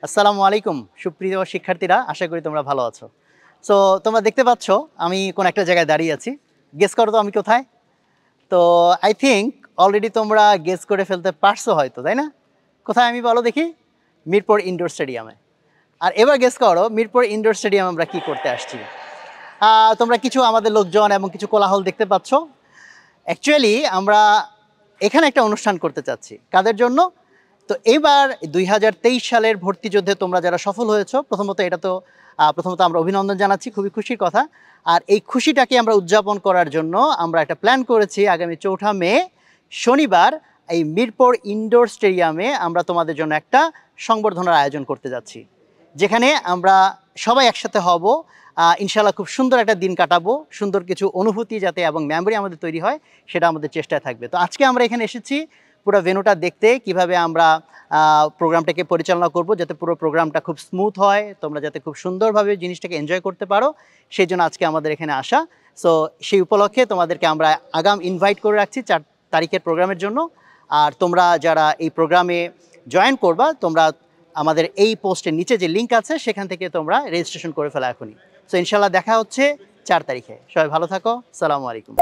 আসসালামু আলাইকুম সুপ্রিয় শিক্ষার্থীরা, আশা করি তোমরা ভালো আছো। সো তোমরা দেখতে পাচ্ছ আমি কোন একটা জায়গায় দাঁড়িয়ে আছি। গেস করো তো আমি কোথায়? তো আই থিংক অলরেডি তোমরা গেস করে ফেলতে পারছো হয়তো, তাই না? কোথায় আমি বলো দেখি? মিরপুর ইনডোর স্টেডিয়ামে। আর এবার গেস করো মিরপুর ইনডোর স্টেডিয়ামে আমরা কি করতে আসছি। তোমরা কিছু আমাদের লোকজন এবং কিছু কোলাহল দেখতে পাচ্ছ। অ্যাকচুয়ালি আমরা এখানে একটা অনুষ্ঠান করতে চাচ্ছি। কাদের জন্য? তো এবার ২০২৩ সালের ভর্তি যুদ্ধে তোমরা যারা সফল হয়েছো, প্রথমত আমরা অভিনন্দন জানাচ্ছি, খুবই খুশির কথা। আর এই খুশিটাকে আমরা উদযাপন করার জন্য আমরা একটা প্ল্যান করেছি, আগামী ৪ঠা মে শনিবার এই মিরপুর ইনডোর স্টেডিয়ামে আমরা তোমাদের জন্য একটা সংবর্ধনার আয়োজন করতে যাচ্ছি, যেখানে আমরা সবাই একসাথে হব। ইনশাআল্লাহ খুব সুন্দর একটা দিন কাটাবো, সুন্দর কিছু অনুভূতি যাতে এবং মেমোরি আমাদের তৈরি হয়, সেটা আমাদের চেষ্টায় থাকবে। তো আজকে আমরা এখানে এসেছি পুরো ভেন্যুটা দেখতে, কিভাবে আমরা প্রোগ্রামটাকে পরিচালনা করব, যাতে পুরো প্রোগ্রামটা খুব স্মুথ হয়, তোমরা যাতে খুব সুন্দরভাবে জিনিসটাকে এনজয় করতে পারো, সেই জন্য আজকে আমাদের এখানে আসা। সো সেই উপলক্ষে তোমাদেরকে আমরা ইনভাইট করে রাখছি ৪ তারিখের প্রোগ্রামের জন্য। আর তোমরা যারা এই প্রোগ্রামে জয়েন করবা, তোমরা আমাদের এই পোস্টের নিচে যে লিঙ্ক আছে সেখান থেকে তোমরা রেজিস্ট্রেশন করে ফেলা এখনই। সো ইনশাল্লাহ দেখা হচ্ছে ৪ তারিখে। সবাই ভালো থাকো। আসসালামু আলাইকুম।